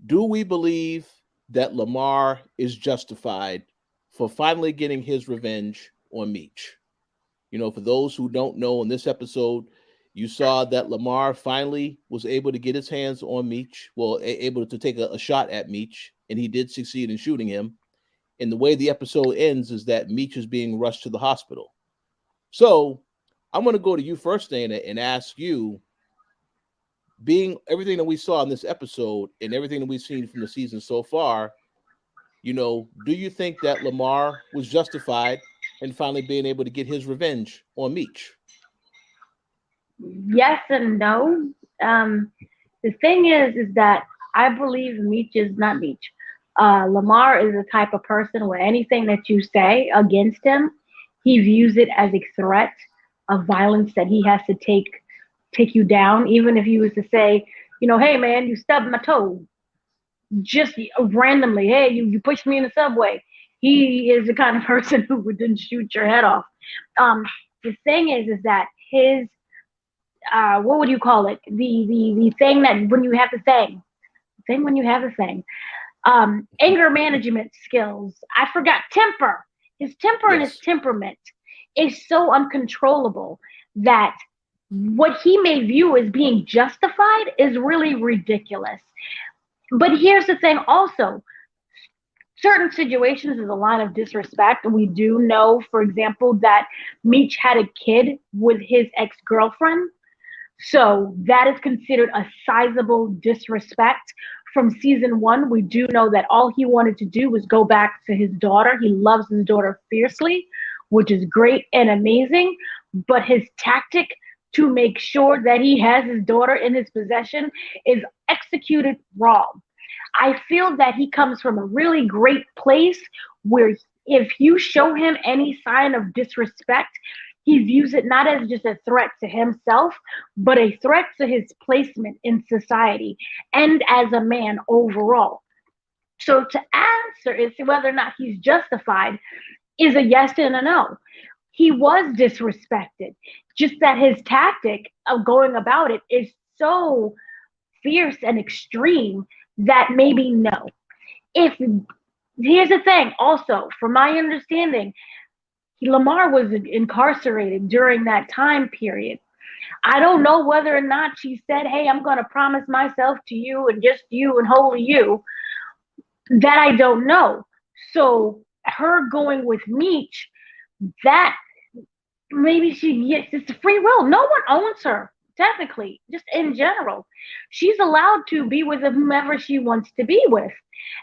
Do we believe that Lamar is justified for finally getting his revenge on Meech? For those who don't know, in this episode, you saw that Lamar finally was able to get his hands on Meech, well, able to take a shot at Meech, and he did succeed in shooting him. And the way the episode ends is that Meech is being rushed to the hospital. So I'm going to go to you first, Dana, and ask you, being everything that we saw in this episode and everything that we've seen from the season so far, do you think that Lamar was justified in finally being able to get his revenge on Meech? Yes and no. The thing is that I believe Meech is not Meech. Lamar is the type of person where anything that you say against him, he views it as a threat of violence that he has to take you down. Even if he was to say, hey man, you stubbed my toe, just randomly, hey, you pushed me in the subway. He is the kind of person who would then shoot your head off. The thing is that his what would you call it? The thing that when you have the thing when you have the thing. Anger management skills. I forgot temper. His temper and his temperament is so uncontrollable that what he may view as being justified is really ridiculous. But here's the thing also. Certain situations is a line of disrespect. We do know, for example, that Meech had a kid with his ex-girlfriend. So that is considered a sizable disrespect. From season 1, we do know that all he wanted to do was go back to his daughter. He loves his daughter fiercely, which is great and amazing. But his tactic to make sure that he has his daughter in his possession is executed wrong. I feel that he comes from a really great place where if you show him any sign of disrespect, he views it not as just a threat to himself, but a threat to his placement in society and as a man overall. So to answer is whether or not he's justified is a yes and a no. He was disrespected, just that his tactic of going about it is so fierce and extreme that maybe no. If here's the thing, also, from my understanding, Lamar was incarcerated during that time period. I don't know whether or not she said, hey, I'm going to promise myself to you and just you and wholly you. That I don't know. So her going with Meech, that maybe yes, it's free will. No one owns her, technically, just in general. She's allowed to be with whomever she wants to be with.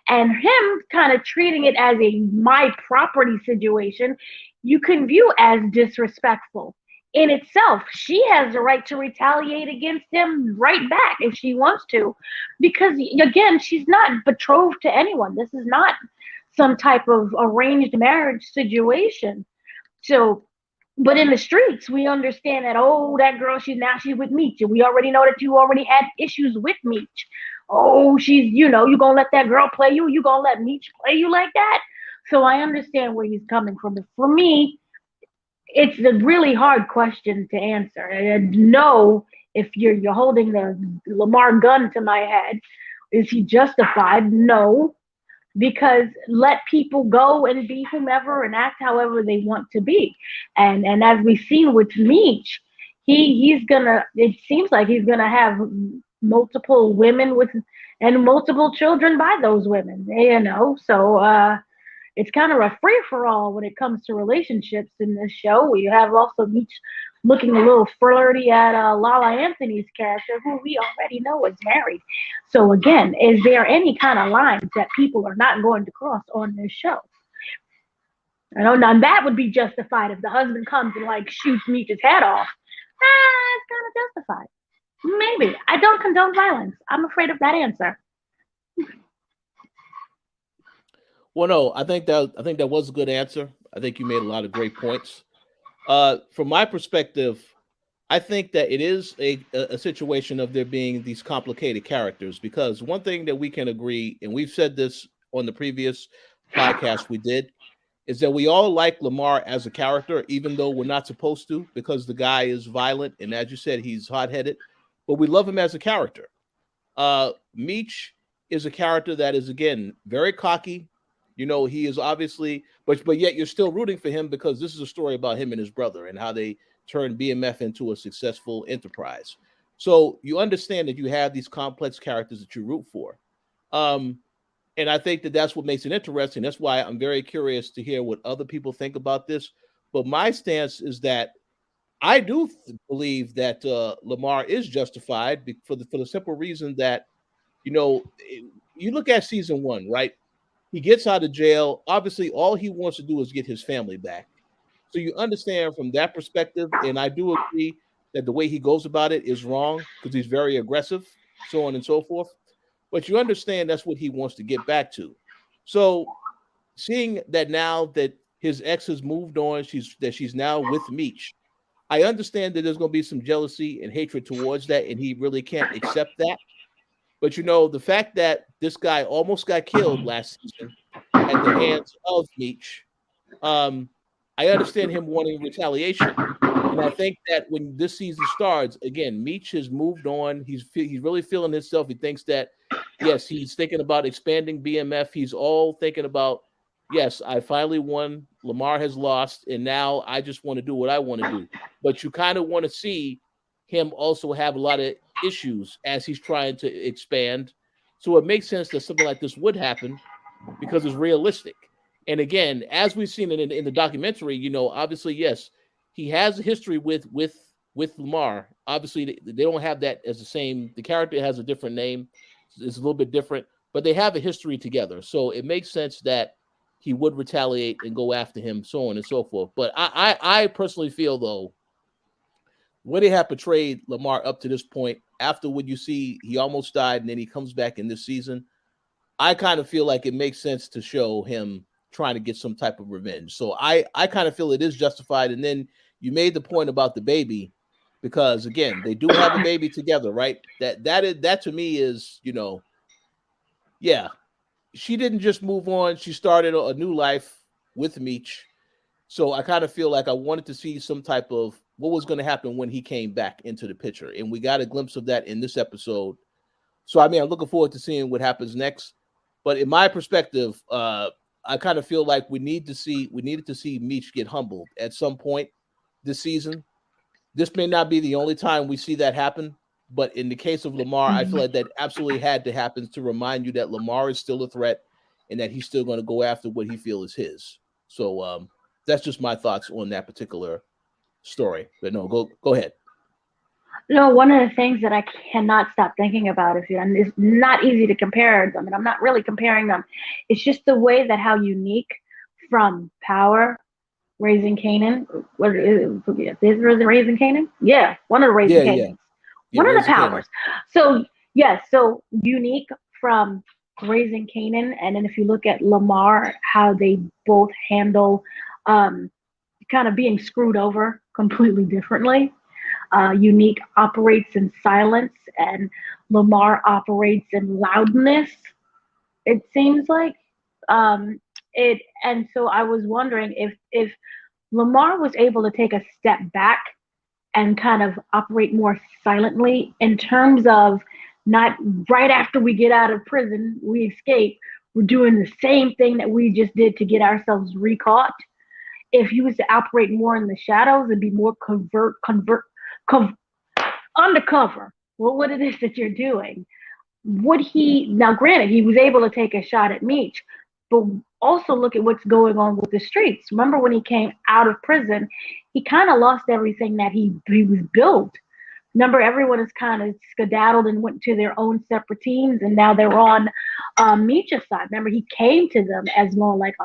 And him kind of treating it as a my property situation, you can view as disrespectful in itself. She has the right to retaliate against him right back if she wants to, because again, she's not betrothed to anyone. This is not some type of arranged marriage situation. So, but in the streets, we understand that, oh, that girl, she's with Meech. And we already know that you already had issues with Meech. Oh, she's, you going to let that girl play you? You going to let Meech play you like that? So I understand where he's coming from. But for me, it's a really hard question to answer. No, if you're holding the Lamar gun to my head, is he justified? No, because let people go and be whomever and act however they want to be. And as we've seen with Meech, he's gonna. It seems like he's gonna have multiple women and multiple children by those women. So it's kind of a free for all when it comes to relationships in this show. We have also Meech looking a little flirty at Lala Anthony's character, who we already know is married. So again, is there any kind of lines that people are not going to cross on this show? I don't know. That would be justified if the husband comes and shoots Meech's head off. It's kind of justified. Maybe. I don't condone violence. I'm afraid of that answer. Well, no, I think that was a good answer. I think you made a lot of great points. From my perspective, I think that it is a situation of there being these complicated characters, because one thing that we can agree, and we've said this on the previous podcast we did, is that we all like Lamar as a character, even though we're not supposed to, because the guy is violent, and as you said, he's hot-headed, but we love him as a character. Meech is a character that is, again, very cocky. He is obviously, but yet you're still rooting for him because this is a story about him and his brother and how they turned BMF into a successful enterprise. So you understand that you have these complex characters that you root for. Um, and I think that that's what makes it interesting. That's why I'm very curious to hear what other people think about this. But my stance is that I do believe that Lamar is justified for the simple reason that you look at season one, right? He gets out of jail. Obviously, all he wants to do is get his family back. So you understand from that perspective, and I do agree that the way he goes about it is wrong because he's very aggressive, so on and so forth. But you understand that's what he wants to get back to. So seeing that now that his ex has moved on, she's now with Meech. I understand that there's going to be some jealousy and hatred towards that, and he really can't accept that. But the fact that this guy almost got killed last season at the hands of Meech, um, I understand him wanting retaliation. And I think that when this season starts, again, Meech has moved on. He's really feeling himself. He thinks that, yes, he's thinking about expanding BMF. He's all thinking about, yes, I finally won. Lamar has lost, and now I just want to do what I want to do. But you kind of want to see him also have a lot of issues as he's trying to expand. So it makes sense that something like this would happen because it's realistic. And again, as we've seen in the documentary, obviously, yes, he has a history with Lamar. Obviously, they don't have that as the same. The character has a different name. It's a little bit different, but they have a history together. So it makes sense that he would retaliate and go after him, so on and so forth. But I personally feel, though, when they have portrayed Lamar up to this point, after what you see, he almost died, and then he comes back in this season, I kind of feel like it makes sense to show him trying to get some type of revenge. So I kind of feel it is justified. And then you made the point about the baby, because again, they do have a baby together, right? That to me is, yeah, she didn't just move on. She started a new life with Meech. So I kind of feel like I wanted to see some type of what was going to happen when he came back into the picture. And we got a glimpse of that in this episode. So, I mean, I'm looking forward to seeing what happens next. But in my perspective, I kind of feel like we needed to see Meech get humbled at some point this season. This may not be the only time we see that happen, but in the case of Lamar, I feel like that absolutely had to happen to remind you that Lamar is still a threat and that he's still going to go after what he feels is his. So that's just my thoughts on that particular story. But no, go ahead. No, one of the things that I cannot stop thinking about is, and it's not easy to compare them, and I'm not really comparing them. It's just the way that how unique from Power, Raising Canaan, what is it Raising Canaan? Yeah, one of the Raising Canaans. Yeah, One of the Raising Powers. So, yes, so unique from Raising Canaan, and then if you look at Lamar, how they both handle kind of being screwed over completely differently. Unique operates in silence, and Lamar operates in loudness. It seems like and so I was wondering if Lamar was able to take a step back and kind of operate more silently in terms of not right after we get out of prison, we escape, we're doing the same thing that we just did to get ourselves recaught. If he was to operate more in the shadows and be more undercover, what it is that you're doing, would he, now granted, he was able to take a shot at Meech, but also look at what's going on with the streets. Remember when he came out of prison, he kind of lost everything that he was built. Remember, everyone is kind of skedaddled and went to their own separate teams, and now they're on Meech's side. Remember, he came to them as more like,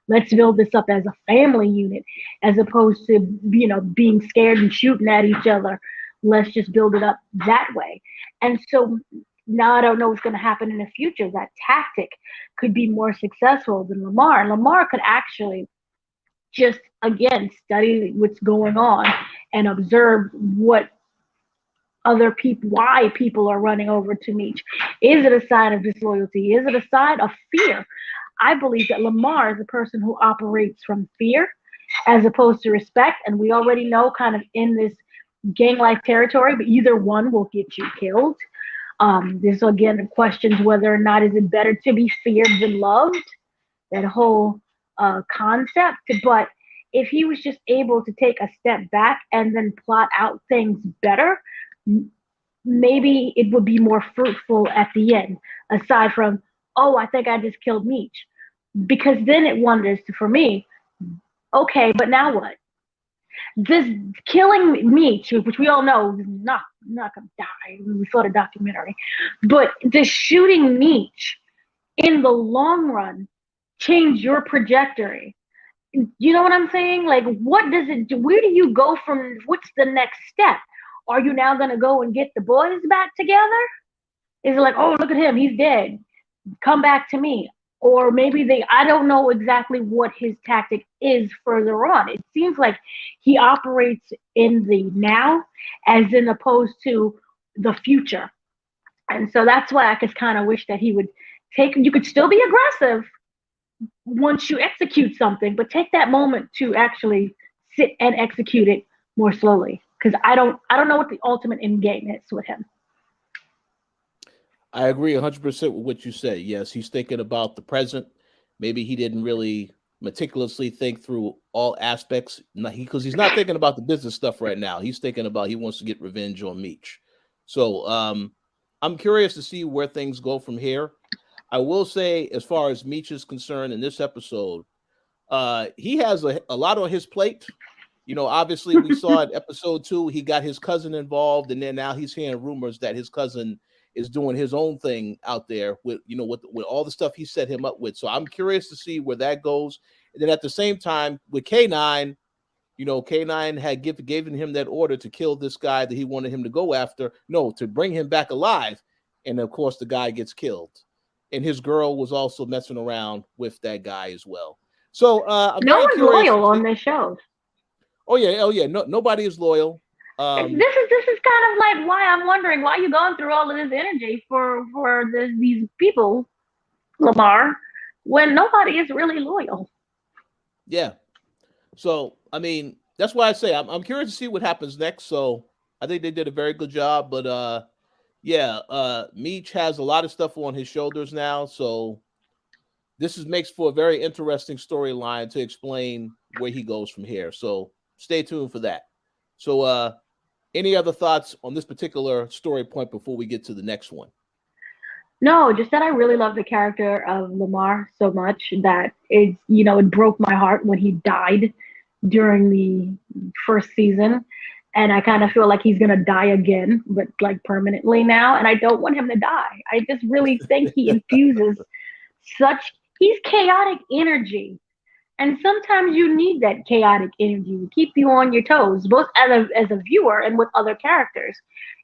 let's build this up as a family unit, as opposed to, being scared and shooting at each other. Let's just build it up that way. And so now I don't know what's going to happen in the future. That tactic could be more successful than Lamar. Lamar could actually just, again, study what's going on and observe what other people, why people are running over to Meech. Is it a sign of disloyalty? Is it a sign of fear? I believe that Lamar is a person who operates from fear as opposed to respect. And we already know kind of in this gang life territory, but either one will get you killed. This again questions whether or not is it better to be feared than loved, that whole concept. But if he was just able to take a step back and then plot out things better, maybe it would be more fruitful at the end, aside from, oh, I think I just killed Meech. Because then it wonders for me, okay, but now what? This killing Meech, which we all know is not gonna die. We saw the documentary, but the shooting Meech in the long run change your trajectory. You know what I'm saying? Like, what does it do? Where do you go from? What's the next step? Are you now gonna go and get the boys back together? Is it like, oh, look at him, he's dead. Come back to me. Or maybe I don't know exactly what his tactic is further on. It seems like he operates in the now as in opposed to the future. And so that's why I just kind of wish that he would you could still be aggressive once you execute something, but take that moment to actually sit and execute it more slowly. Because I don't know what the ultimate end game is with him. I agree 100% with what you said. Yes, he's thinking about the present. Maybe he didn't really meticulously think through all aspects because he's not thinking about the business stuff right now. He's thinking about he wants to get revenge on Meech. So I'm curious to see where things go from here. I will say, as far as Meech is concerned in this episode, he has a lot on his plate. You know, obviously we saw in episode 2, he got his cousin involved, and then now he's hearing rumors that his cousin is doing his own thing out there with, you know, with all the stuff he set him up with. So I'm curious to see where that goes. And then at the same time with K9, you know, K9 had given him that order to kill this guy that he wanted him to go after. No, to bring him back alive. And of course the guy gets killed. And his girl was also messing around with that guy as well. So I'm no very one's curious loyal on this show. Oh yeah. No, nobody is loyal. This is kind of like why I'm wondering why you're going through all of this energy for these people, Lamar, when nobody is really loyal. Yeah. So I mean, that's why I say I'm curious to see what happens next. So I think they did a very good job. But Meech has a lot of stuff on his shoulders now. So this makes for a very interesting storyline to explain where he goes from here. So stay tuned for that. So any other thoughts on this particular story point before we get to the next one? No, just that I really love the character of Lamar so much that it broke my heart when he died during the first season. And I kind of feel like he's going to die again, but like permanently now. And I don't want him to die. I just really think he infuses he's chaotic energy. And sometimes you need that chaotic energy to keep you on your toes, both as a viewer and with other characters.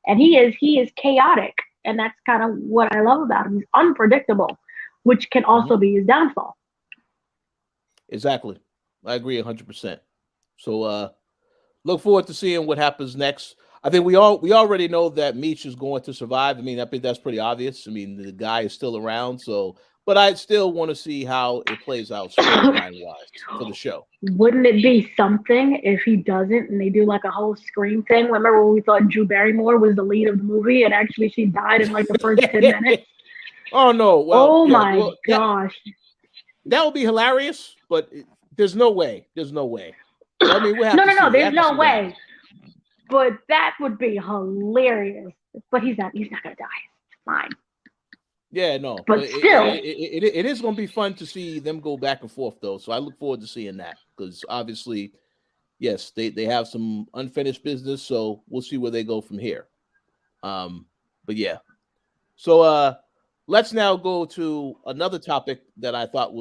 And he is chaotic, and that's kind of what I love about him. He's unpredictable, which can also be his downfall. Exactly, I agree 100%. So look forward to seeing what happens next. I think we already know that Meech is going to survive. I mean, I think that's pretty obvious. I mean, the guy is still around, so. But I still want to see how it plays out storyline-wise for the show. Wouldn't it be something if he doesn't and they do like a whole Scream thing? Remember when we thought Drew Barrymore was the lead of the movie and actually she died in like the first 10 minutes? Oh, no. Well, my gosh. That would be hilarious, but there's no way. There's no way. I mean, no. There's no way. But that would be hilarious. But he's not going to die. It's fine. Yeah, no, but still, it is going to be fun to see them go back and forth, though. So I look forward to seeing that because obviously, yes, they have some unfinished business. So we'll see where they go from here. But yeah, so let's now go to another topic that I thought was